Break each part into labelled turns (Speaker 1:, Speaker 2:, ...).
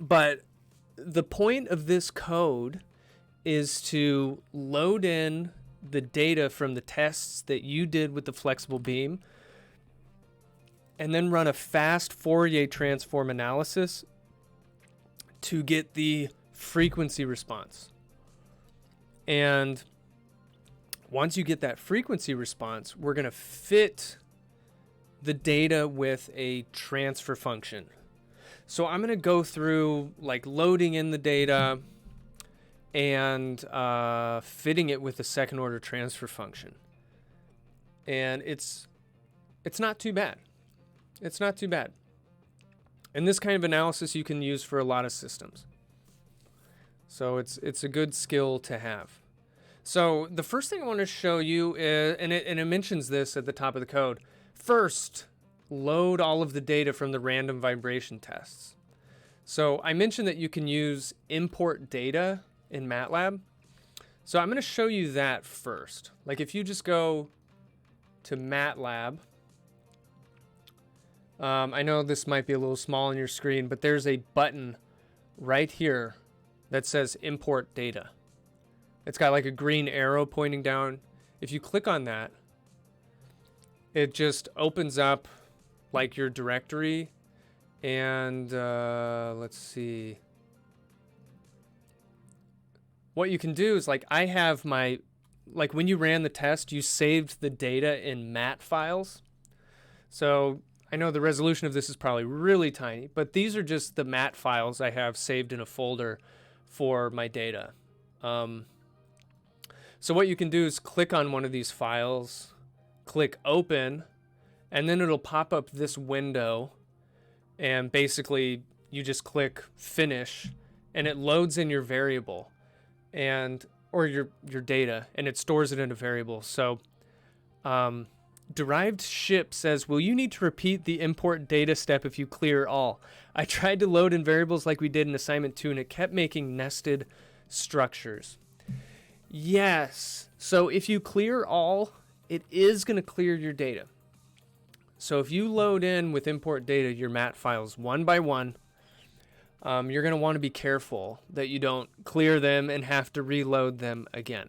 Speaker 1: But the point of this code is to load in the data from the tests that you did with the flexible beam and then run a fast Fourier transform analysis to get the frequency response. And once you get that frequency response, we're going to fit the data with a transfer function. So I'm going to go through like loading in the data and fitting it with a second order transfer function. And it's not too bad. It's not too bad. And this kind of analysis you can use for a lot of systems. So it's a good skill to have. So the first thing I want to show you is, and it mentions this at the top of the code, first, load all of the data from the random vibration tests. So I mentioned that you can use import data in Matlab. So I'm going to show you that first. Like if you just go to Matlab, I know this might be a little small on your screen, but there's a button right here that says import data. It's got like a green arrow pointing down. If you click on that, it just opens up like your directory. And let's see. What you can do is like I have my, like when you ran the test, you saved the data in mat files. So I know the resolution of this is probably really tiny, but these are just the mat files I have saved in a folder for my data. So what you can do is click on one of these files, click open, and then it'll pop up this window. And basically you just click finish and it loads in your variable and or your data, and it stores it in a variable. So derived ship says, will you need to repeat the import data step if you clear all? I tried to load in variables like we did in assignment 2 and it kept making nested structures. Yes. So if you clear all, it is going to clear your data. So if you load in with import data your mat files one by one, you're going to want to be careful that you don't clear them and have to reload them again.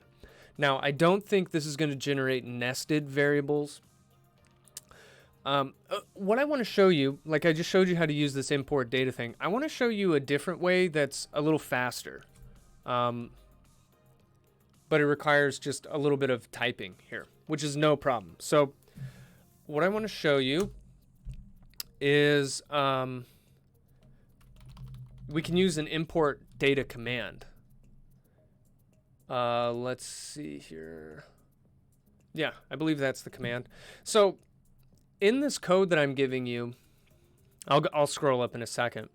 Speaker 1: Now, I don't think this is going to generate nested variables. What I want to show you, like I just showed you how to use this import data thing, I want to show you a different way that's a little faster. But it requires just a little bit of typing here, which is no problem. So what I want to show you is we can use an import data command. Let's see here. Yeah, I believe that's the command. So in this code that I'm giving you, I'll scroll up in a second.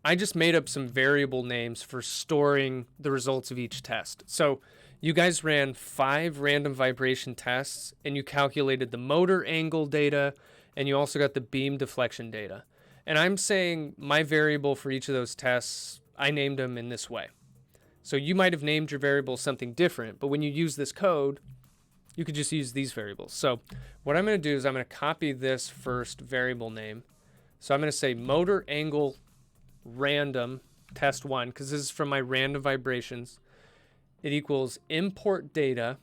Speaker 1: I just made up some variable names for storing the results of each test. So you guys ran 5 random vibration tests and you calculated the motor angle data and you also got the beam deflection data. And I'm saying my variable for each of those tests, I named them in this way. So you might have named your variable something different, but when you use this code, you could just use these variables. So what I'm going to do is I'm going to copy this first variable name. So I'm going to say motor angle random test 1, because this is from my random vibrations. It equals import data.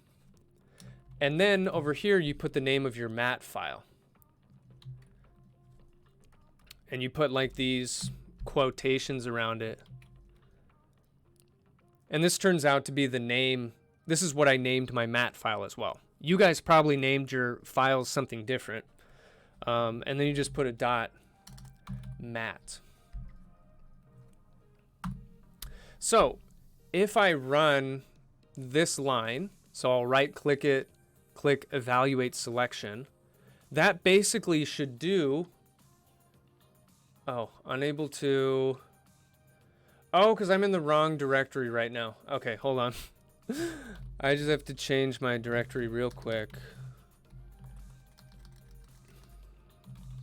Speaker 1: And then over here, you put the name of your mat file. And you put like these quotations around it. And this turns out to be the name. This is what I named my mat file as well. You guys probably named your files something different. And then you just put a dot mat. So if I run this line, so I'll right click it, click evaluate selection, that basically should do, unable to, because I'm in the wrong directory right now. Okay, hold on. I just have to change my directory real quick.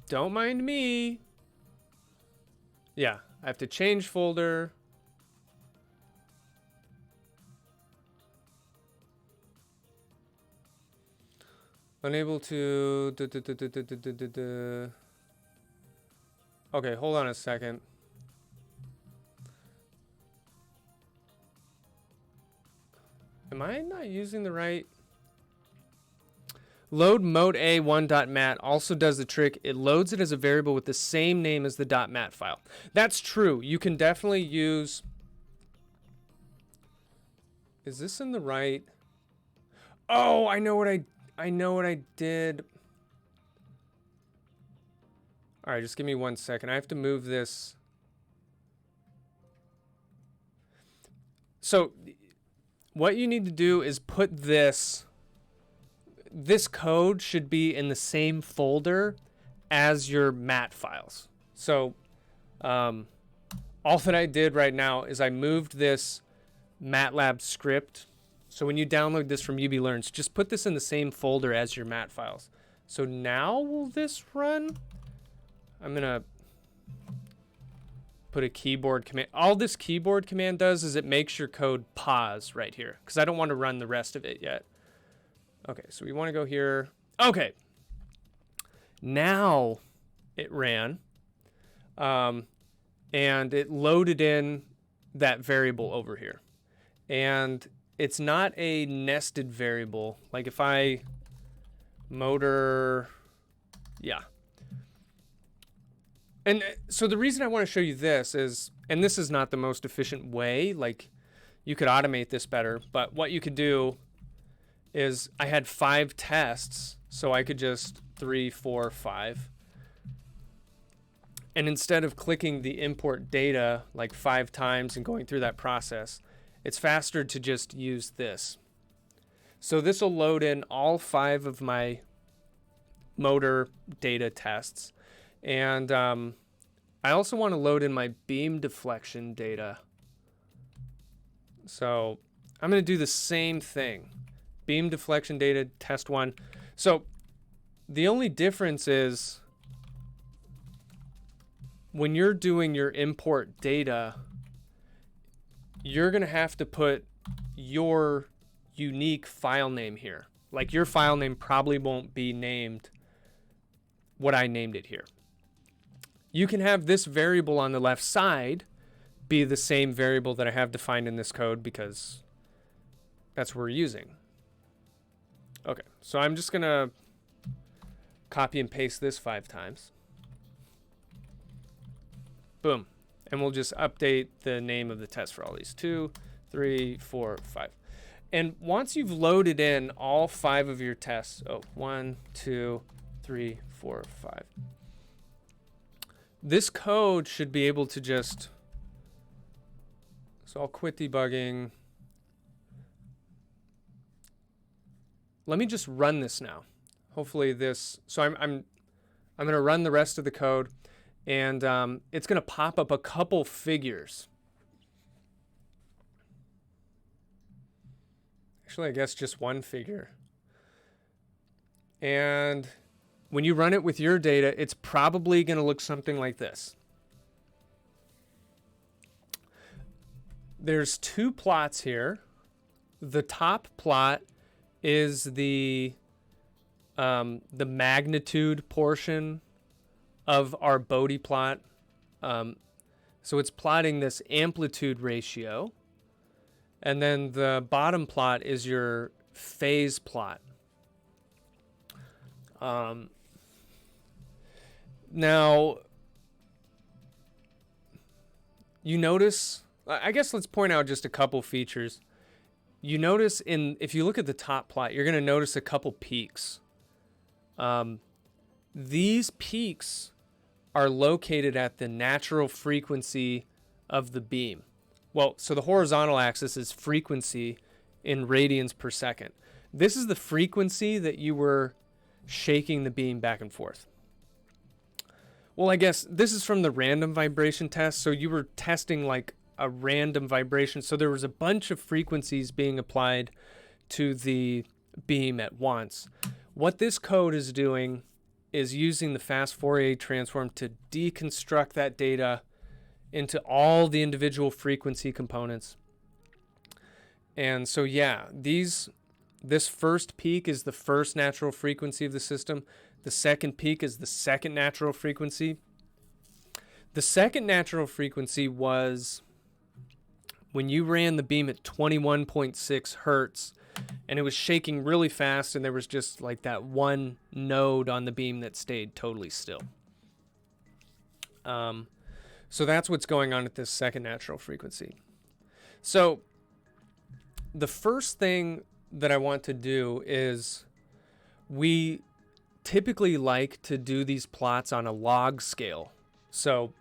Speaker 1: Don't mind me. Yeah, I have to change folder. Unable to... Okay, hold on a second. Am I not using the right? Load mode a1.mat also does the trick. It loads it as a variable with the same name as the .mat file. That's true. You can definitely use... Is this in the right? Oh, I know what I did. All right, just give me 1 second. I have to move this. So what you need to do is put this code should be in the same folder as your mat files. So all that I did right now is I moved this Matlab script. So when you download this from UB Learns, just put this in the same folder as your mat files. So now will this run? I'm going to put a keyboard command. All this keyboard command does is it makes your code pause right here because I don't want to run the rest of it yet. Okay, so we want to go here. Okay. Now it ran. And it loaded in that variable over here. And it's not a nested variable. Like if I motor, yeah. And so the reason I want to show you this is, and this is not the most efficient way, like you could automate this better, but what you could do is I had 5 tests, so I could just 3, 4, 5. And instead of clicking the import data like 5 times and going through that process, it's faster to just use this. So this will load in all 5 of my motor data tests. And I also want to load in my beam deflection data. So I'm going to do the same thing. Beam deflection data, test 1. So the only difference is when you're doing your import data, you're going to have to put your unique file name here. Like your file name probably won't be named what I named it here. You can have this variable on the left side be the same variable that I have defined in this code because that's what we're using. Okay, so I'm just going to copy and paste this 5 times. Boom. And we'll just update the name of the test for all these. 2, 3, 4, 5. And once you've loaded in all 5 of your tests, 1, 2, 3, 4, 5. This code should be able to just, so I'll quit debugging. Let me just run this now. Hopefully this, so I'm going to run the rest of the code. And it's going to pop up a couple figures. Actually, I guess just one figure. And when you run it with your data, it's probably going to look something like this. There's 2 plots here. The top plot is the magnitude portion of our Bode plot. So it's plotting this amplitude ratio. And then the bottom plot is your phase plot. Now, you notice, I guess let's point out just a couple features. You notice if you look at the top plot, you're going to notice a couple peaks. These peaks are located at the natural frequency of the beam. Well, so the horizontal axis is frequency in radians per second. This is the frequency that you were shaking the beam back and forth. Well, I guess this is from the random vibration test. So you were testing like a random vibration. So there was a bunch of frequencies being applied to the beam at once. What this code is doing is using the fast Fourier transform to deconstruct that data into all the individual frequency components. And so, yeah, this first peak is the first natural frequency of the system. The second peak is the second natural frequency. The second natural frequency was when you ran the beam at 21.6 hertz and it was shaking really fast and there was just like that one node on the beam that stayed totally still. So that's what's going on at this second natural frequency. So the first thing that I want to do is we typically like to do these plots on a log scale. So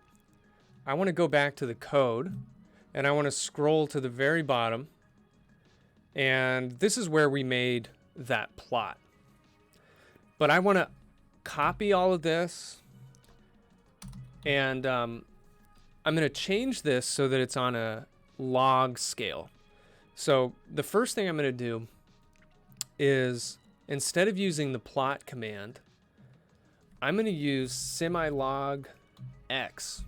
Speaker 1: I want to go back to the code and I want to scroll to the very bottom. And this is where we made that plot. But I want to copy all of this. And I'm going to change this so that it's on a log scale. So the first thing I'm going to do is, instead of using the plot command, I'm going to use semilog x.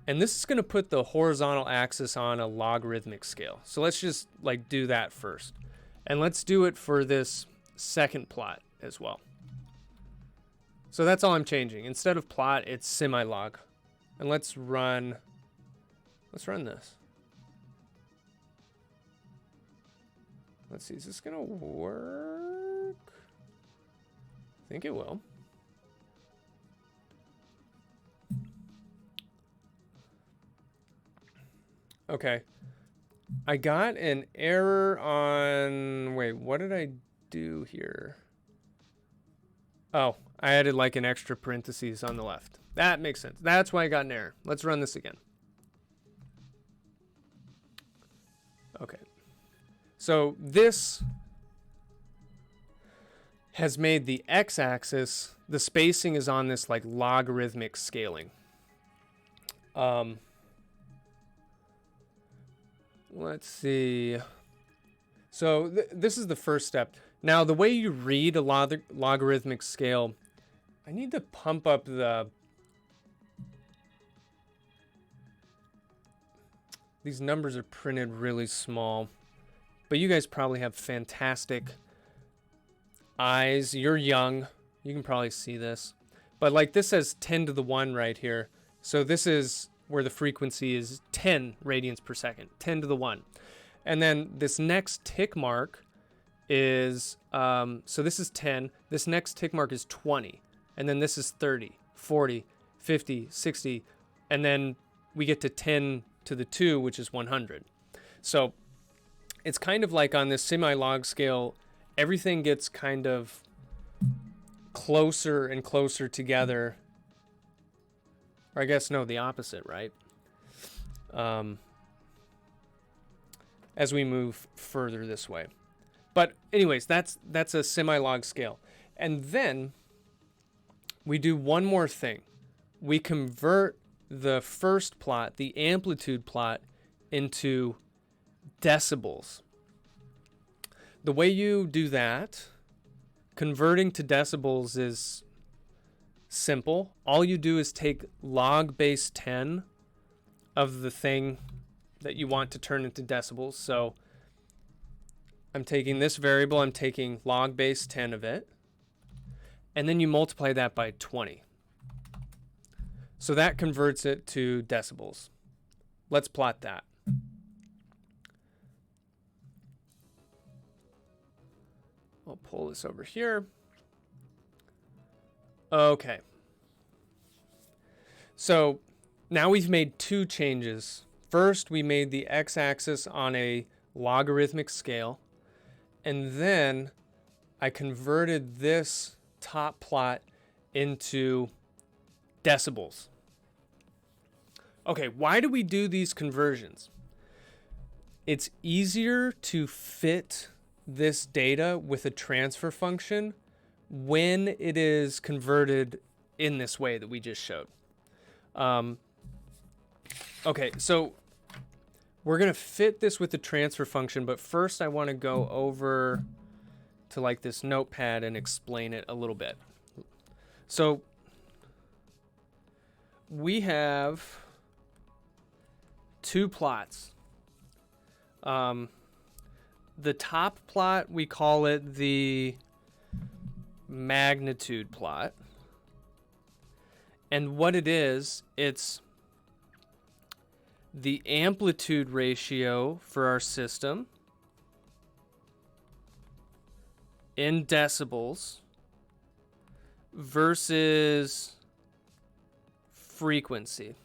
Speaker 1: And this is going to put the horizontal axis on a logarithmic scale. So let's just like do that first. And let's do it for this second plot as well. So that's all I'm changing. Instead of plot, it's semilog. And let's run this. Let's see, is this gonna work? I think it will. Okay. I got an error on... Wait, what did I do here? Oh, I added like an extra parentheses on the left. That makes sense. That's why I got an error. Let's run this again. Okay. So this has made the x-axis, the spacing is on this like logarithmic scaling. Let's see. So this is the first step. Now, the way you read a logarithmic scale, I need to pump up the... These numbers are printed really small, but you guys probably have fantastic eyes. You're young. You can probably see this. But like this says 10 to the 1 right here. So this is where the frequency is 10 radians per second, 10 to the 1. And then this next tick mark is, so this is 10. This next tick mark is 20. And then this is 30, 40, 50, 60. And then we get to 10 to the 2, which is 100. So it's kind of like on this semi-log scale, everything gets kind of closer and closer together. Or I guess, no, the opposite, right? As we move further this way. But anyways, that's a semi-log scale. And then we do one more thing. We convert the first plot, the amplitude plot, into decibels. The way you do that, converting to decibels, is simple. All you do is take log base 10 of the thing that you want to turn into decibels. So I'm taking this variable, I'm taking log base 10 of it, and then you multiply that by 20. So that converts it to decibels. Let's plot that. I'll pull this over here. Okay. So now we've made two changes. First, we made the x-axis on a logarithmic scale. And then I converted this top plot into decibels. Okay, why do we do these conversions? It's easier to fit this data with a transfer function when it is converted in this way that we just showed. Okay, so we're going to fit this with the transfer function, but first I want to go over to like this notepad and explain it a little bit. So we have two plots. The top plot, we call it the magnitude plot. And what it is, it's the amplitude ratio for our system in decibels versus frequency.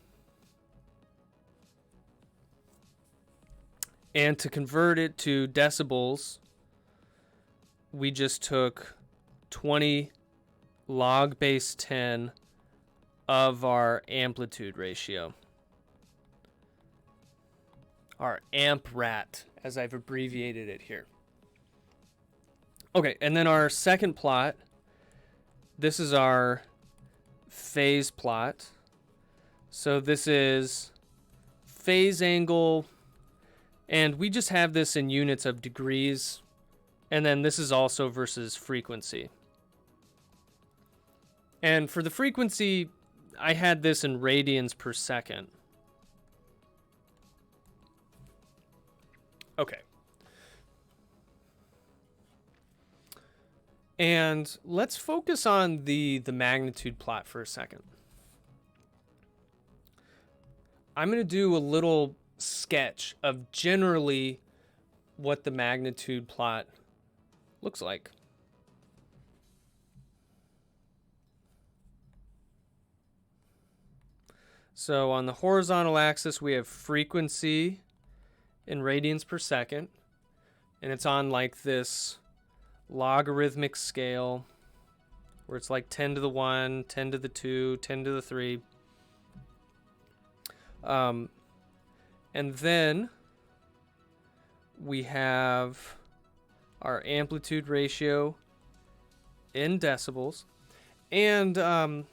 Speaker 1: And to convert it to decibels, we just took 20 log base 10 of our amplitude ratio. Our amp rat, as I've abbreviated it here. Okay, and then our second plot, this is our phase plot. So this is phase angle, and we just have this in units of degrees, and then this is also versus frequency. And for the frequency, I had this in radians per second. Okay. And let's focus on the magnitude plot for a second. I'm going to do a little sketch of generally what the magnitude plot looks like. So on the horizontal axis, we have frequency in radians per second, and it's on like this logarithmic scale where it's like 10 to the 1, 10 to the 2, 10 to the 3. And then we have our amplitude ratio in decibels. And I'm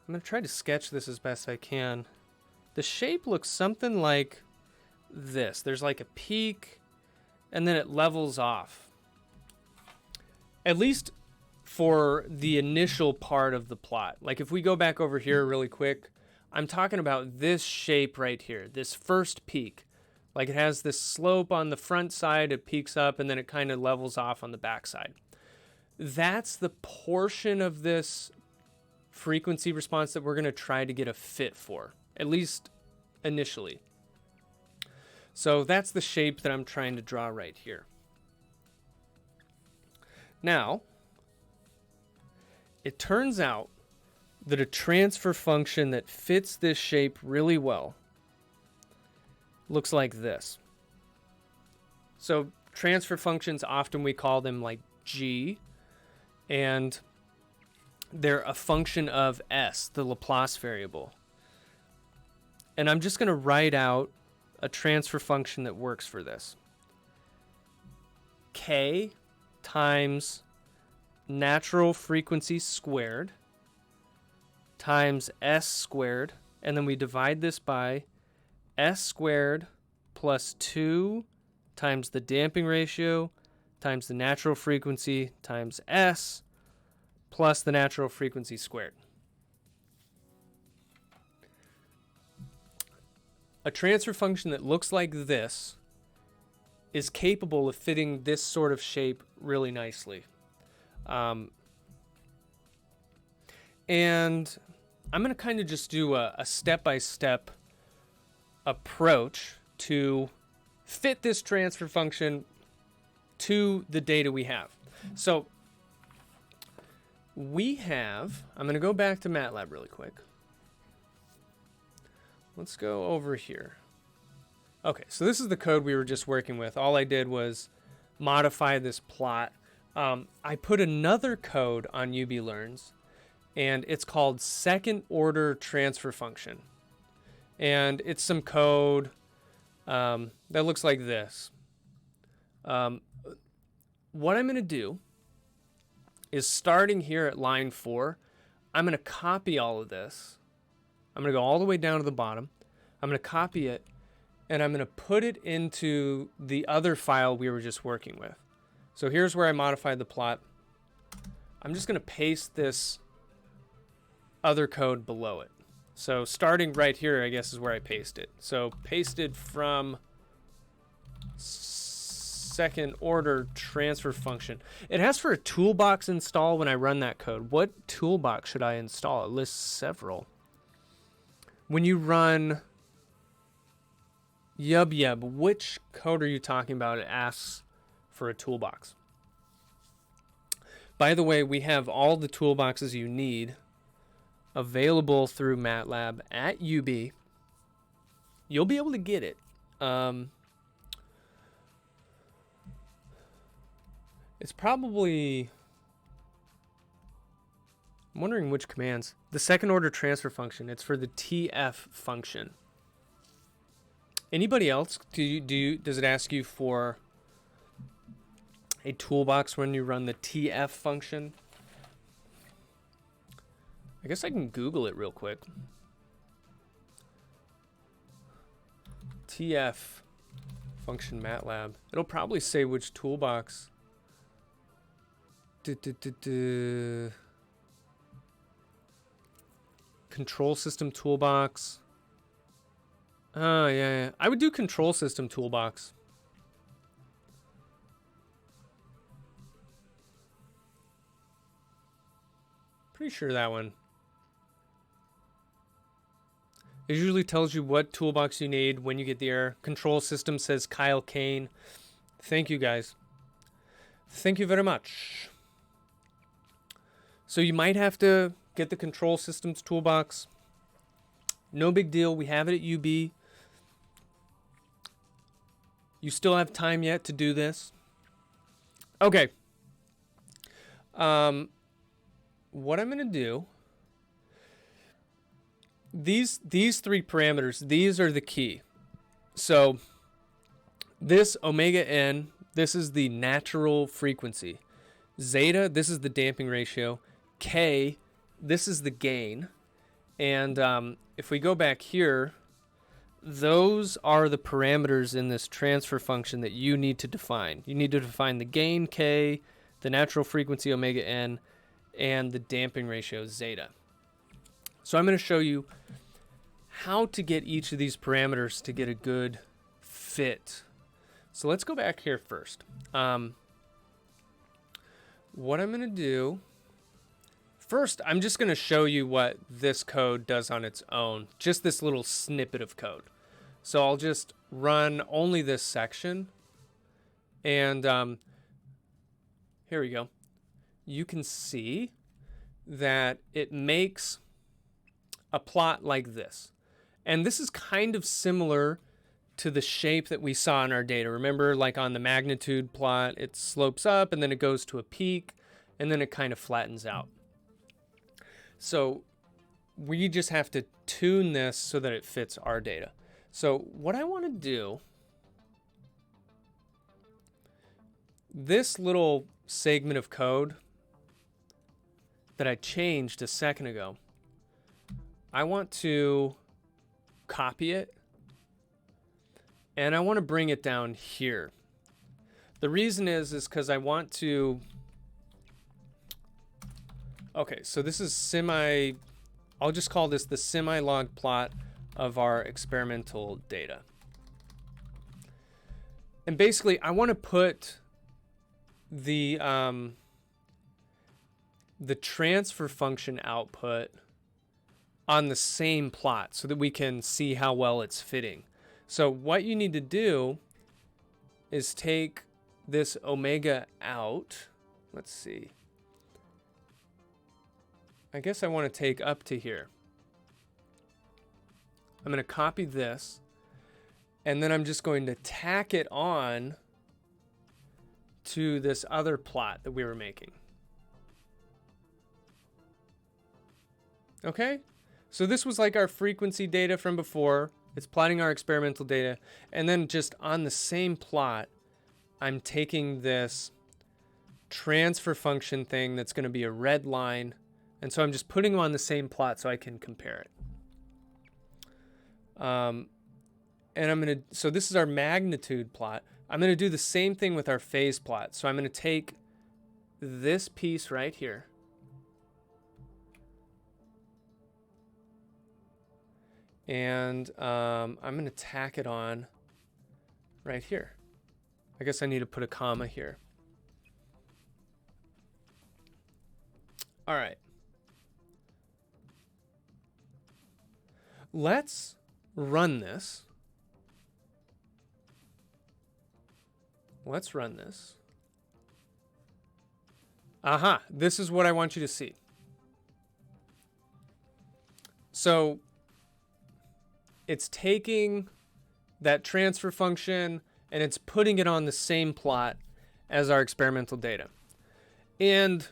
Speaker 1: going to try to sketch this as best I can. The shape looks something like this. There's like a peak, and then it levels off. At least for the initial part of the plot. Like if we go back over here really quick, I'm talking about this shape right here, this first peak. Like it has this slope on the front side, it peaks up, and then it kind of levels off on the back side. That's the portion of this frequency response that we're going to try to get a fit for, at least initially. So that's the shape that I'm trying to draw right here. Now, it turns out that a transfer function that fits this shape really well looks like this. So transfer functions, often we call them like G, and they're a function of S, the Laplace variable. And I'm just going to write out a transfer function that works for this. K times natural frequency squared times S squared, and then we divide this by S squared plus 2 times the damping ratio times the natural frequency times S plus the natural frequency squared. A transfer function that looks like this is capable of fitting this sort of shape really nicely. And I'm going to kind of just do a step-by-step approach to fit this transfer function to the data we have. So we have, I'm going to go back to Matlab really quick. Let's go over here. Okay, so this is the code we were just working with. All I did was modify this plot. I put another code on UBlearns, and it's called second order transfer function. And it's some code that looks like this. What I'm going to do is, starting here at line 4, I'm going to copy all of this. I'm going to go all the way down to the bottom. I'm going to copy it, and I'm going to put it into the other file we were just working with. So here's where I modified the plot. I'm just going to paste this other code below it. So starting right here, I guess, is where I paste it. So pasted from second order transfer function. It asks for a toolbox install when I run that code. What toolbox should I install? It lists several. when you run yub, which code are you talking about? It asks for a toolbox. By the way, we have all the toolboxes you need available through Matlab at UB. You'll be able to get it. It's probably... I'm wondering which commands. The second order transfer function. It's for the TF function. Anybody else? Does it ask you for a toolbox when you run the TF function? I guess I can Google it real quick. TF function Matlab. It'll probably say which toolbox. Control system toolbox. Oh, yeah. I would do control system toolbox. Pretty sure that one. It usually tells you what toolbox you need when you get the error. Control system says Kyle Kane. Thank you, guys. Thank you very much. So you might have to get the control systems toolbox. No big deal. We have it at UB. You still have time yet to do this. Okay. What I'm going to do, these three parameters, these are the key. So this omega n, this is the natural frequency. Zeta, this is the damping ratio. K, this is the gain. And if we go back here, those are the parameters in this transfer function that you need to define. You need to define the gain K, the natural frequency omega n, and the damping ratio zeta. So I'm going to show you how to get each of these parameters to get a good fit. So let's go back here first. What I'm going to do, first I'm just going to show you what this code does on its own, just this little snippet of code. So I'll just run only this section, and here we go. You can see that it makes a plot like this. And this is kind of similar to the shape that we saw in our data. Remember, like on the magnitude plot, it slopes up and then it goes to a peak and then it kind of flattens out. So we just have to tune this so that it fits our data. So what I want to do, this little segment of code that I changed a second ago, I want to copy it and I want to bring it down here. The reason is because I want to, okay, so this is I'll just call this the semi-log plot of our experimental data. And basically I want to put the transfer function output on the same plot so that we can see how well it's fitting. So what you need to do is take this omega out. Let's see. I guess I want to take up to here. I'm going to copy this, and then I'm just going to tack it on to this other plot that we were making. Okay? So this was like our frequency data from before. It's plotting our experimental data. And then just on the same plot, I'm taking this transfer function thing that's going to be a red line. And so I'm just putting them on the same plot so I can compare it. And so this is our magnitude plot. I'm going to do the same thing with our phase plot. So I'm going to take this piece right here. And I'm going to tack it on right here. I guess I need to put a comma here. All right. let's run this. Let's run this. Aha, this is what I want you to see. So it's taking that transfer function and it's putting it on the same plot as our experimental data. And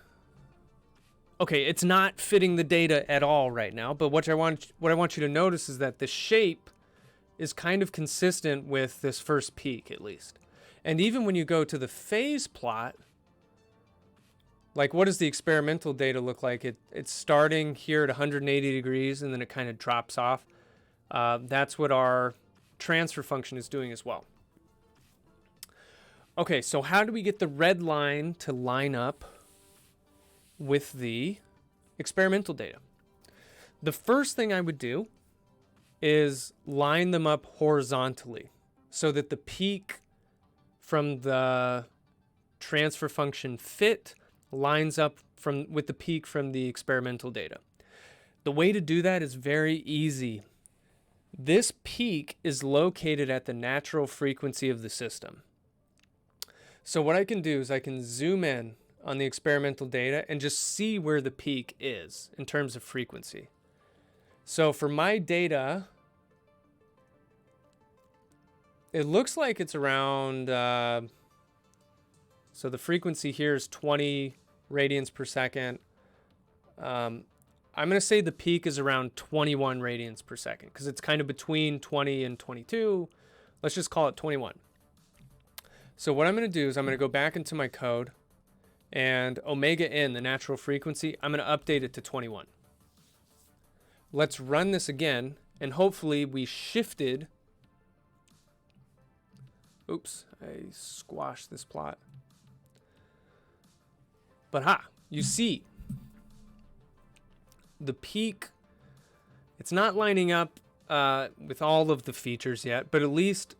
Speaker 1: okay, it's not fitting the data at all right now, but what I want you to notice is that the shape is kind of consistent with this first peak at least. And even when you go to the phase plot, like what does the experimental data look like? It's starting here at 180 degrees and then it kind of drops off. That's what our transfer function is doing as well. Okay, so how do we get the red line to line up with the experimental data? The first thing I would do is line them up horizontally so that the peak from the transfer function fit lines up with the peak from the experimental data. The way to do that is very easy. This peak is located at the natural frequency of the system. So what I can do is I can zoom in on the experimental data and just see where the peak is in terms of frequency. So for my data, it looks like it's around, so the frequency here is 20 radians per second. I'm going to say the peak is around 21 radians per second because it's kind of between 20 and 22. Let's just call it 21. So what I'm going to do is I'm going to go back into my code and omega n, the natural frequency, I'm going to update it to 21. Let's run this again and hopefully we shifted. Oops, I squashed this plot. But you see the peak, it's not lining up with all of the features yet, but at least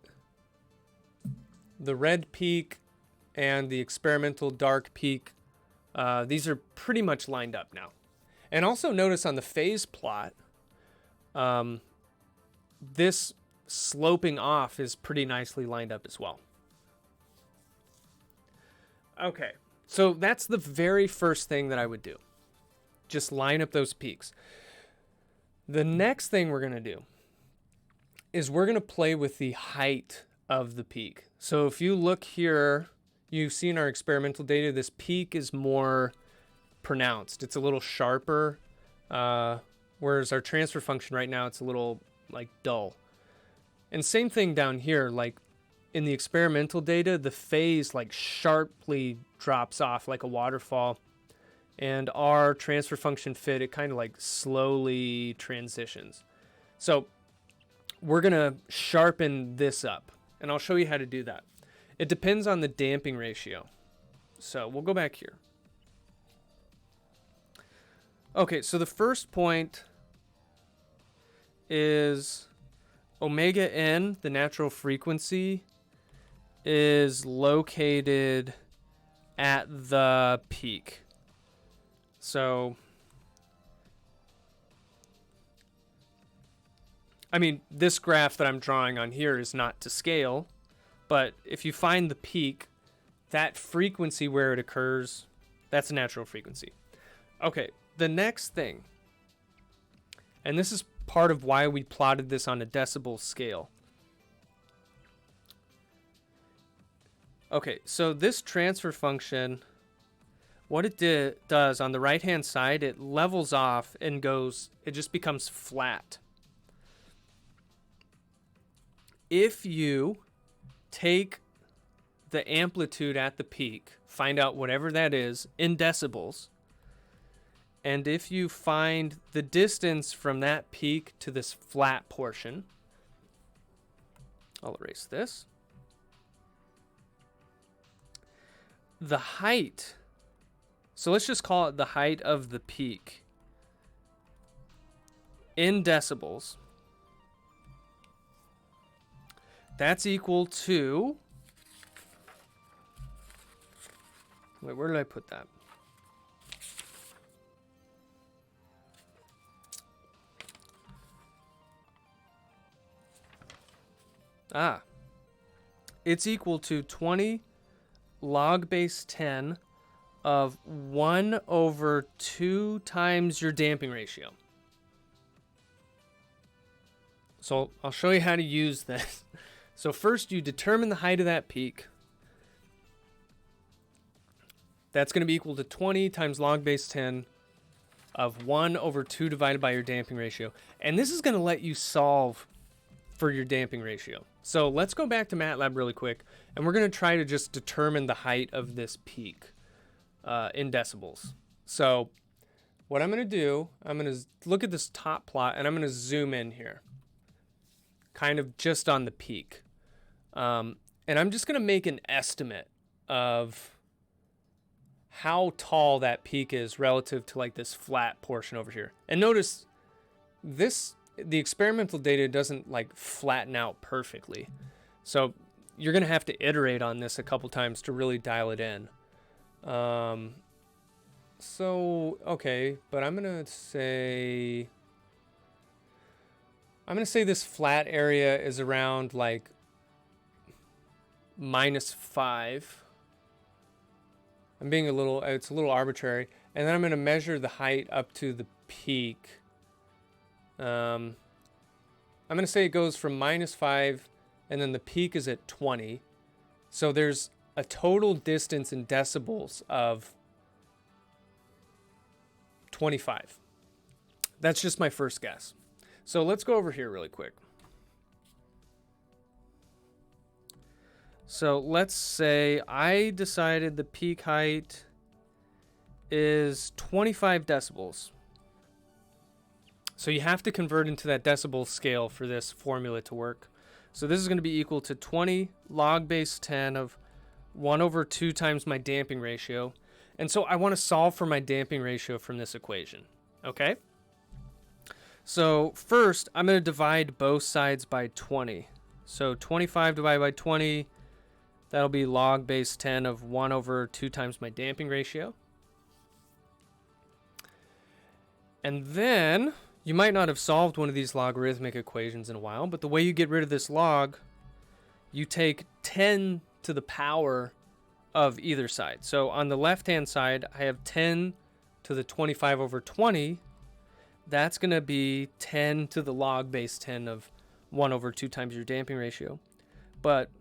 Speaker 1: the red peak and the experimental dark peak, these are pretty much lined up now. And also notice on the phase plot, this sloping off is pretty nicely lined up as well. Okay, so that's the very first thing that I would do. Just line up those peaks. The next thing we're going to do is we're going to play with the height of the peak. So if you look here, you've seen our experimental data, this peak is more pronounced. It's a little sharper, whereas our transfer function right now, it's a little like dull. And same thing down here, like in the experimental data, the phase like sharply drops off like a waterfall. And our transfer function fit, it kind of like slowly transitions. So we're going to sharpen this up, and I'll show you how to do that. It depends on the damping ratio. So we'll go back here. Okay, so the first point is omega n, the natural frequency, is located at the peak. So, I mean, this graph that I'm drawing on here is not to scale, but if you find the peak, that frequency where it occurs, that's a natural frequency. Okay, the next thing, and this is part of why we plotted this on a decibel scale. Okay, so this transfer function, what it does on the right-hand side, it levels off and goes, it just becomes flat. If you take the amplitude at the peak, find out whatever that is in decibels, and if you find the distance from that peak to this flat portion, I'll erase this. The height, so let's just call it the height of the peak in decibels. That's equal to, wait, where did I put that? It's equal to 20 log base 10 of 1 over 2 times your damping ratio. So I'll show you how to use this. So first you determine the height of that peak. That's going to be equal to 20 times log base 10 of 1 over 2 divided by your damping ratio. And this is going to let you solve for your damping ratio. So let's go back to Matlab really quick, and we're going to try to just determine the height of this peak in decibels. So what I'm going to do, I'm going to look at this top plot, and I'm going to zoom in here, kind of just on the peak. And I'm just going to make an estimate of how tall that peak is relative to like this flat portion over here. And notice the experimental data doesn't like flatten out perfectly. So you're going to have to iterate on this a couple times to really dial it in. Okay, but I'm going to say this flat area is around like -5. I'm being it's a little arbitrary. And then I'm going to measure the height up to the peak. I'm going to say it goes from -5 and then the peak is at 20. So there's a total distance in decibels of 25. That's just my first guess. So let's go over here really quick. So let's say I decided the peak height is 25 decibels. So you have to convert into that decibel scale for this formula to work. So this is going to be equal to 20 log base 10 of 1 over 2 times my damping ratio. And so I want to solve for my damping ratio from this equation. Okay? So first, I'm going to divide both sides by 20. So 25 divided by 20, that'll be log base 10 of 1 over 2 times my damping ratio. And then you might not have solved one of these logarithmic equations in a while, but the way you get rid of this log, you take 10 to the power of either side. So on the left-hand side, I have 10 to the 25 over 20. That's going to be 10 to the log base 10 of 1 over 2 times your damping ratio. But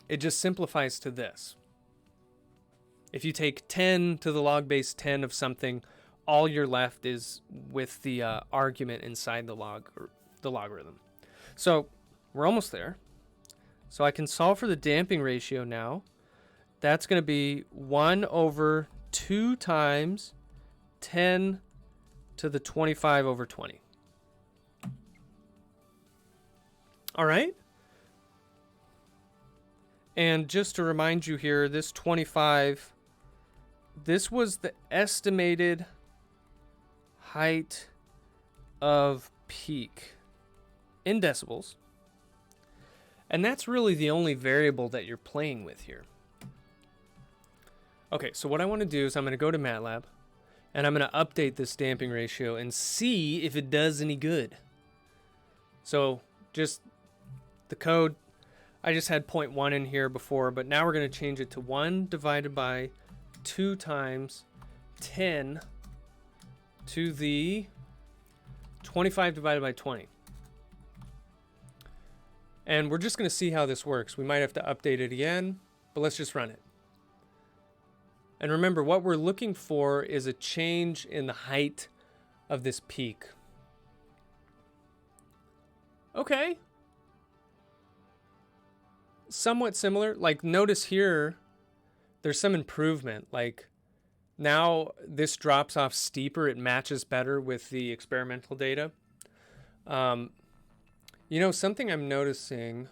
Speaker 1: it just simplifies to this. If you take 10 to the log base 10 of something, all you're left is with the argument inside the logarithm. So we're almost there. So I can solve for the damping ratio now. That's going to be 1 over 2 times 10 to the 25 over 20. All right. And just to remind you here, this 25, this was the estimated height of peak in decibels. And that's really the only variable that you're playing with here. Okay, so what I want to do is I'm going to go to Matlab and I'm going to update this damping ratio and see if it does any good. So just the code, I just had 0.1 in here before, but now we're going to change it to 1 divided by 2 times 10 to the 25 divided by 20. And we're just going to see how this works. We might have to update it again, but let's just run it. And remember, what we're looking for is a change in the height of this peak. Okay. Somewhat similar. Like, notice here, there's some improvement. Like, now this drops off steeper. It matches better with the experimental data. You know, something I'm noticing,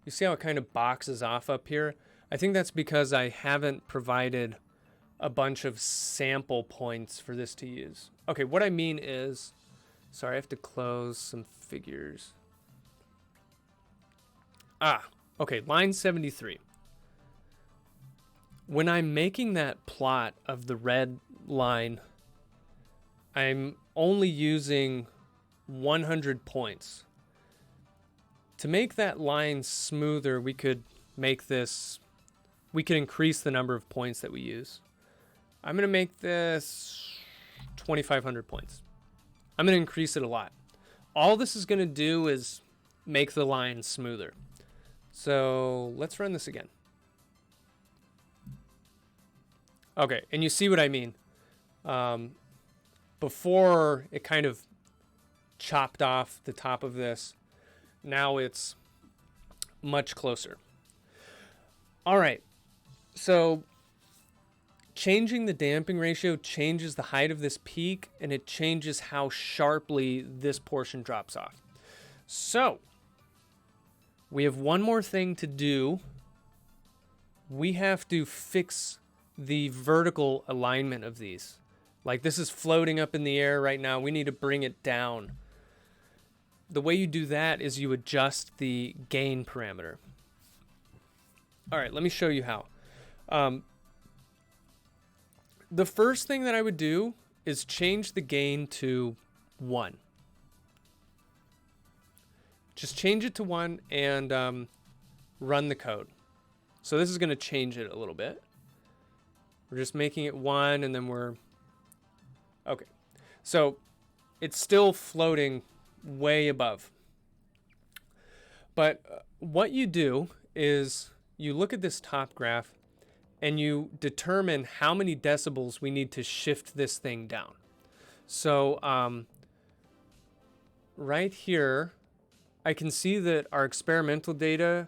Speaker 1: you see how it kind of boxes off up here? I think that's because I haven't provided a bunch of sample points for this to use. Okay, what I mean is, sorry, I have to close some figures. Okay, line 73. When I'm making that plot of the red line, I'm only using 100 points To make that line smoother, we could increase the number of points that we use. I'm going to make this 2,500 points. I'm going to increase it a lot. All this is going to do is make the line smoother. So let's run this again. Okay, and you see what I mean. Before it kind of chopped off the top of this. Now it's much closer. All right, so changing the damping ratio changes the height of this peak, and it changes how sharply this portion drops off. So we have one more thing to do. We have to fix the vertical alignment of these. Like this is floating up in the air right now. We need to bring it down. The way you do that is you adjust the gain parameter. All right, let me show you how. The first thing that I would do is change the gain to 1. Just change it to 1 and run the code. So this is going to change it a little bit. We're just making it 1 and then we're... Okay. So it's still floating way above. But what you do is you look at this top graph and you determine how many decibels we need to shift this thing down. So right here, I can see that our experimental data,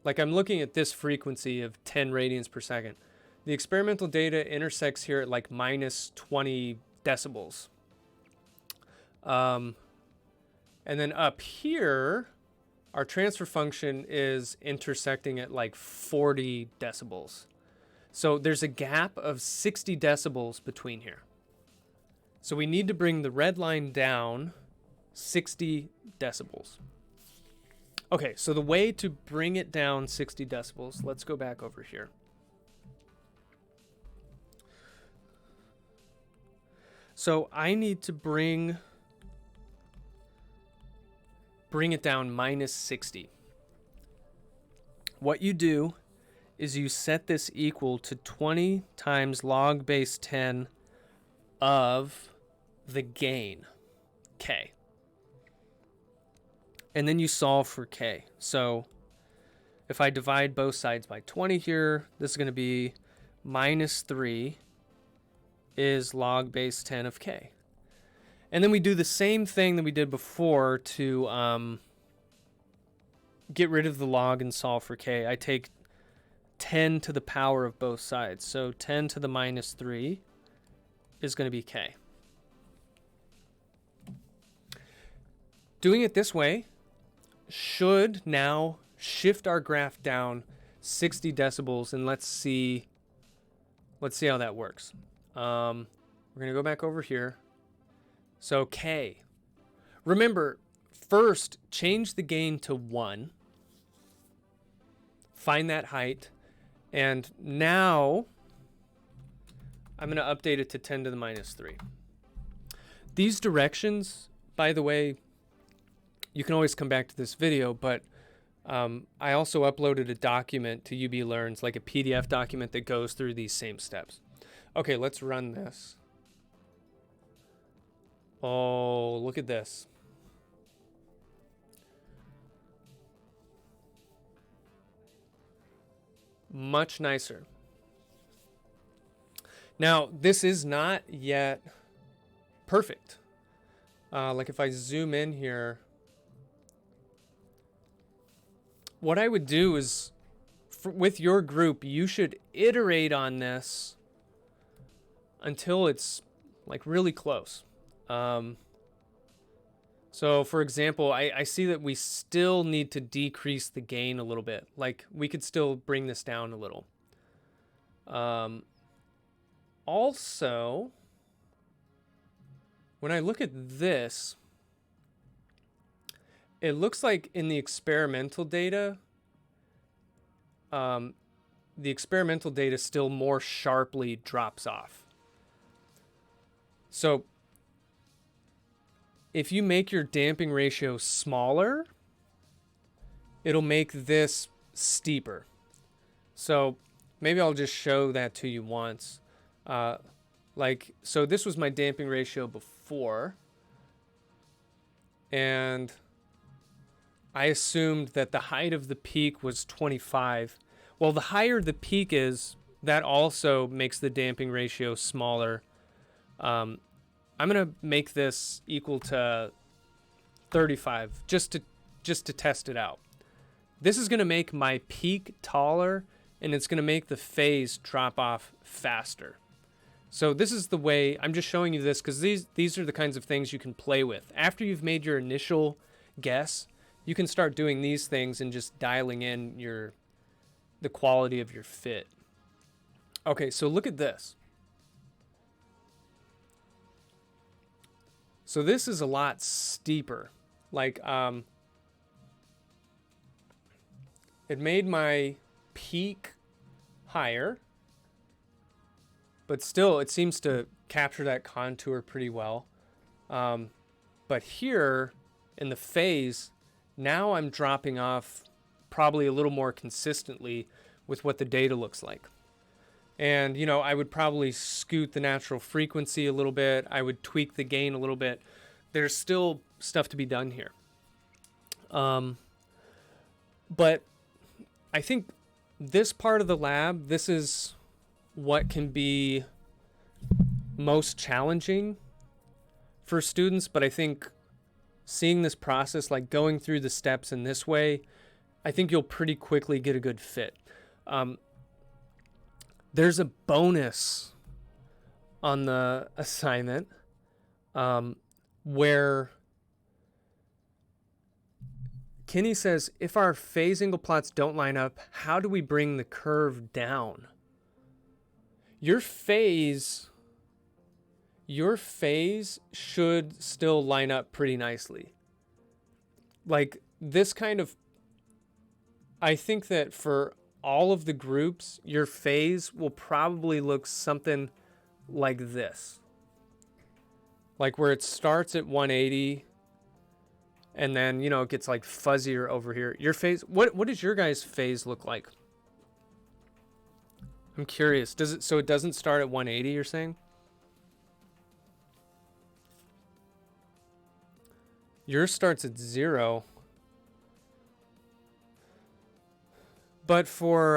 Speaker 1: like I'm looking at this frequency of 10 radians per second. The experimental data intersects here at like minus 20 decibels. And then up here, our transfer function is intersecting at like 40 decibels. So there's a gap of 60 decibels between here. So we need to bring the red line down 60 decibels. Okay, so the way to bring it down 60 decibels, let's go back over here. So I need to bring it down minus 60. What you do is you set this equal to 20 times log base 10 of the gain, K. And then you solve for K. So if I divide both sides by 20 here, this is going to be minus 3 is log base 10 of K. And then we do the same thing that we did before to get rid of the log and solve for K. I take 10 to the power of both sides. So 10 to the minus 3 is going to be K. Doing it this way should now shift our graph down 60 decibels, and let's see how that works. We're going to go back over here. So K. Remember, first change the gain to 1. Find that height. And now I'm going to update it to 10 to the minus 3. These directions, by the way, you can always come back to this video, but I also uploaded a document to UB Learns, like a PDF document that goes through these same steps. Okay, let's run this. Oh, look at this. Much nicer. Now, this is not yet perfect. Like if I zoom in here, what I would do is, with your group, you should iterate on this until it's like really close. So for example, I see that we still need to decrease the gain a little bit. Like we could still bring this down a little. Also, when I look at this, it looks like in the experimental data, still more sharply drops off. So if you make your damping ratio smaller, it'll make this steeper. So maybe I'll just show that to you once. So this was my damping ratio before, and I assumed that the height of the peak was 25. Well, the higher the peak is, that also makes the damping ratio smaller. I'm going to make this equal to 35 just to test it out. This is going to make my peak taller, and it's going to make the phase drop off faster. So this is the way, I'm just showing you this because these are the kinds of things you can play with. After you've made your initial guess, you can start doing these things and just dialing in the quality of your fit. Okay, so look at this. So this is a lot steeper. Like, it made my peak higher, but still it seems to capture that contour pretty well. But here in the phase, now I'm dropping off probably a little more consistently with what the data looks like. And, you know, I would probably scoot the natural frequency a little bit. I would tweak the gain a little bit. There's still stuff to be done here. But I think this part of the lab, this is what can be most challenging for students. But I think seeing this process, like going through the steps in this way, I think you'll pretty quickly get a good fit. There's a bonus on the assignment where Kenny says, if our phase angle plots don't line up, how do we bring the curve down? Your phase should still line up pretty nicely. Like this kind of, I think that for all of the groups, your phase will probably look something like this. Like where it starts at 180 and then, you know, it gets like fuzzier over here. Your phase, what does your guys' phase look like? I'm curious. So it doesn't start at 180, you're saying? Yours starts at 0. But for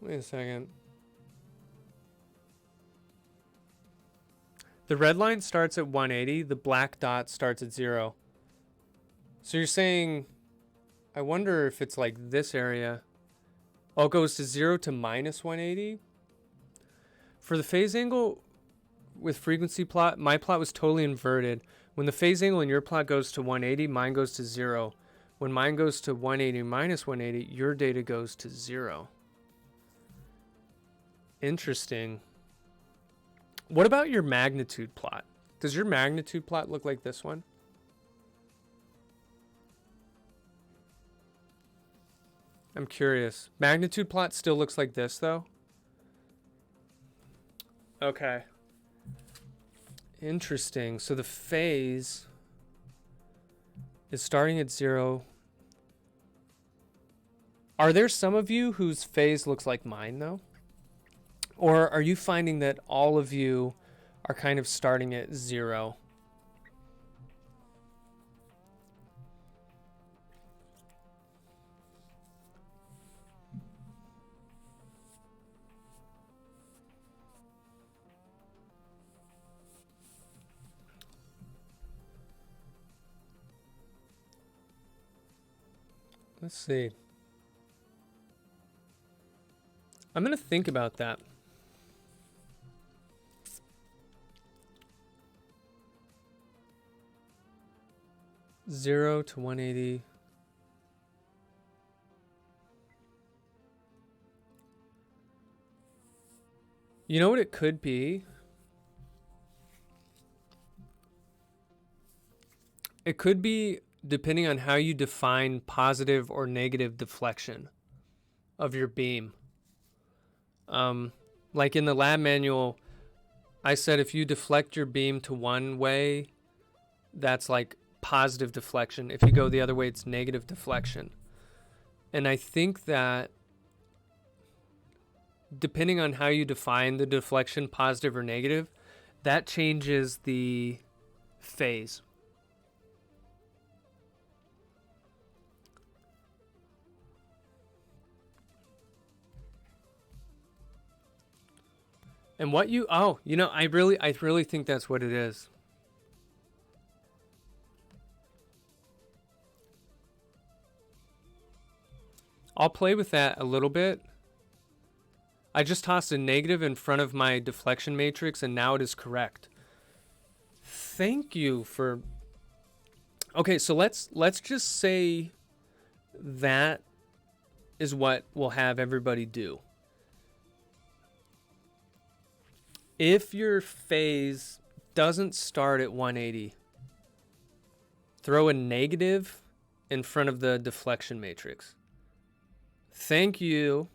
Speaker 1: wait a second. The red line starts at 180, the black dot starts at 0. So you're saying, I wonder if it's like this area. Oh, it goes to 0 to minus 180. For the phase angle with frequency plot, my plot was totally inverted. When the phase angle in your plot goes to 180, mine goes to 0. When mine goes to 180 minus 180, your data goes to 0. Interesting. What about your magnitude plot? Does your magnitude plot look like this one? I'm curious. Magnitude plot still looks like this, though? Okay. Interesting. So the phase is starting at 0. Are there some of you whose phase looks like mine, though? Or are you finding that all of you are kind of starting at 0? Let's see. I'm going to think about that. Zero to 180. You know what it could be? It could be depending on how you define positive or negative deflection of your beam. Like in the lab manual, I said if you deflect your beam to one way, that's like positive deflection. If you go the other way, it's negative deflection. And I think that depending on how you define the deflection, positive or negative, that changes the phase. And what you, I really think that's what it is. I'll play with that a little bit. I just tossed a negative in front of my deflection matrix, and now it is correct. Thank you for... Okay, so let's just say that is what we'll have everybody do. If your phase doesn't start at 180, throw a negative in front of the deflection matrix. Thank you.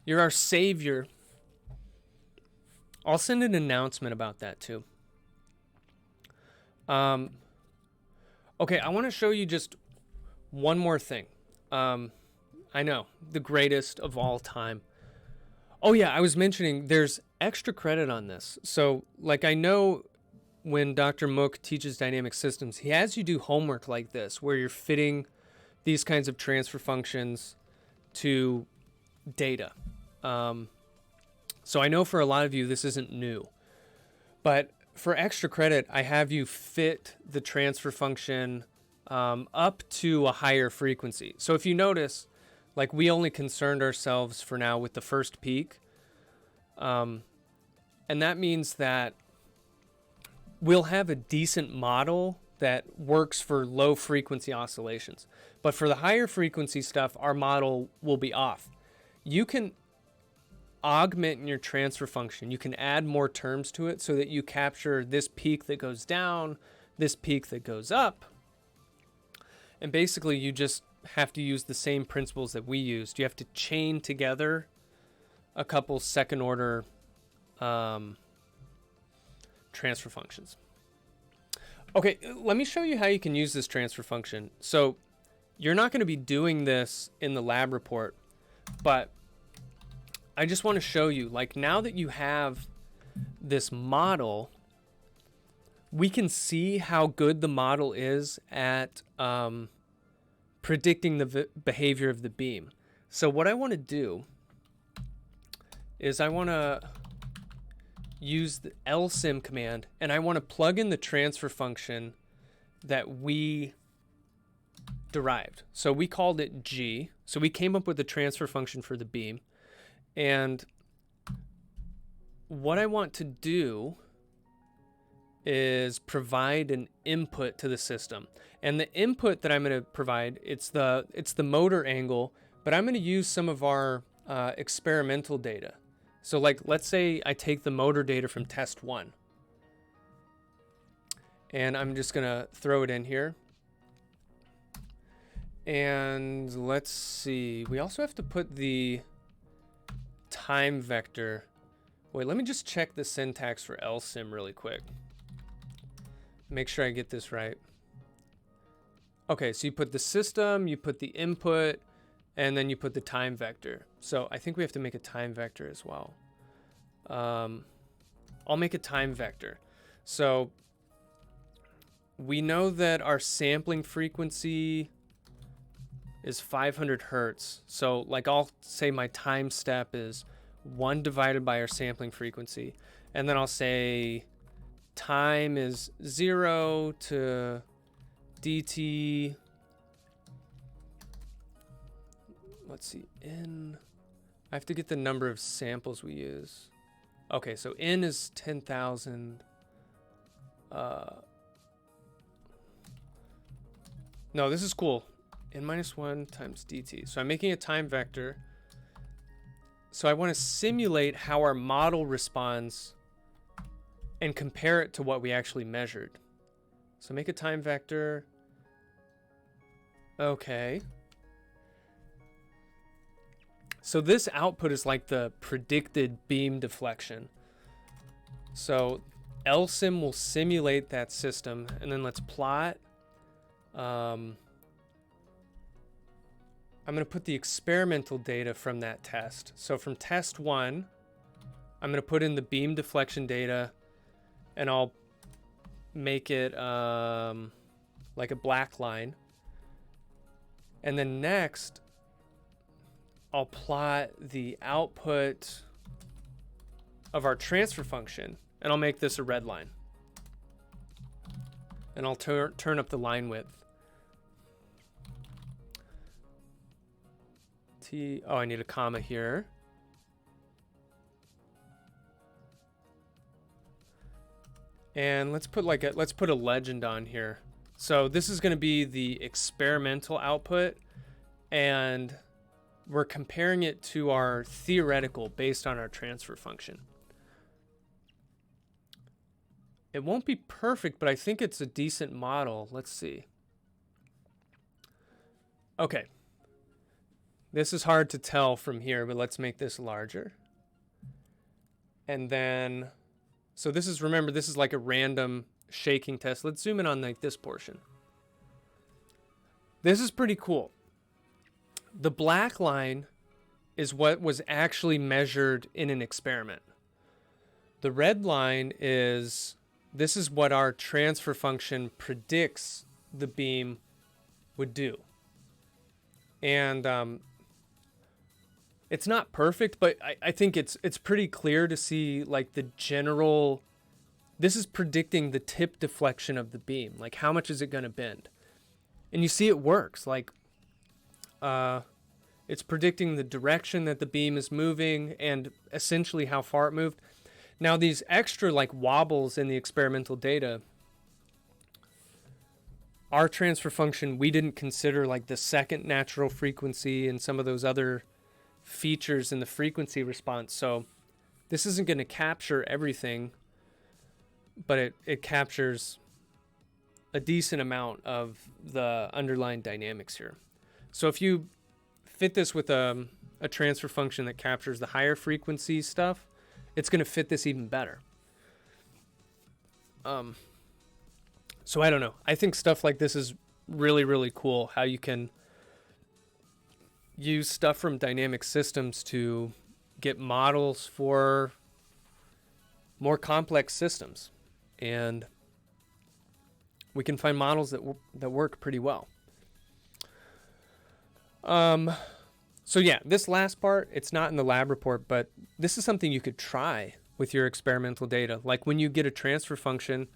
Speaker 1: You're our savior. I'll send an announcement about that too. Okay, I want to show you just one more thing. I know, the greatest of all time. Oh yeah, I was mentioning there's extra credit on this. So like I know when Dr. Mook teaches dynamic systems, he has you do homework like this where you're fitting these kinds of transfer functions to data. So I know for a lot of you this isn't new, but for extra credit, I have you fit the transfer function up to a higher frequency. So if you notice, like we only concerned ourselves for now with the first peak. And that means that we'll have a decent model that works for low frequency oscillations. But for the higher frequency stuff, our model will be off. You can augment in your transfer function. You can add more terms to it so that you capture this peak that goes down, this peak that goes up. And basically you just have to use the same principles that we used. You have to chain together a couple second order transfer functions. Okay, let me show you how you can use this transfer function. So you're not going to be doing this in the lab report, but I just want to show you, like now that you have this model, we can see how good the model is at predicting the behavior of the beam. So what I want to do is I want to use the lsim command, and I want to plug in the transfer function that we derived. So we called it G. So we came up with the transfer function for the beam. And what I want to do is provide an input to the system. And the input that I'm going to provide, it's the motor angle, but I'm going to use some of our experimental data. So like, let's say I take the motor data from test 1. And I'm just going to throw it in here. And let's see, we also have to put the time vector. Wait, let me just check the syntax for lsim really quick. Make sure I get this right. Okay, so you put the system, you put the input, and then you put the time vector. So I think we have to make a time vector as well. I'll make a time vector. So we know that our sampling frequency is 500 hertz. So like I'll say my time step is 1 divided by our sampling frequency. And then I'll say time is 0 to dt. Let's see, n. I have to get the number of samples we use. Okay, so n is 10,000. No, this is cool. N minus 1 times dt. So I'm making a time vector. So I want to simulate how our model responds and compare it to what we actually measured. So make a time vector. Okay. So this output is like the predicted beam deflection. So LSIM will simulate that system, and then let's plot. I'm going to put the experimental data from that test. So from test 1, I'm going to put in the beam deflection data, and I'll make it like a black line. And then next, I'll plot the output of our transfer function, and I'll make this a red line. And I'll turn up the line width. Oh, I need a comma here. And let's put a legend on here. So this is going to be the experimental output, and we're comparing it to our theoretical based on our transfer function. It won't be perfect, but I think it's a decent model. Let's see. Okay. This is hard to tell from here, but let's make this larger. And then, so this is, remember, this is like a random shaking test. Let's zoom in on like this portion. This is pretty cool. The black line is what was actually measured in an experiment. The red line is, this is what our transfer function predicts the beam would do. And it's not perfect, but I think it's pretty clear to see like the general, this is predicting the tip deflection of the beam. Like how much is it going to bend? And you see it works. Like it's predicting the direction that the beam is moving and essentially how far it moved. Now these extra like wobbles in the experimental data, our transfer function, we didn't consider like the second natural frequency and some of those other features in the frequency response. So this isn't going to capture everything, but it captures a decent amount of the underlying dynamics here. So if you fit this with a transfer function that captures the higher frequency stuff, it's going to fit this even better. So I don't know. I think stuff like this is really, really cool, how you can use stuff from dynamic systems to get models for more complex systems. And we can find models that work pretty well. So yeah, this last part, it's not in the lab report, but this is something you could try with your experimental data. Like when you get a transfer function,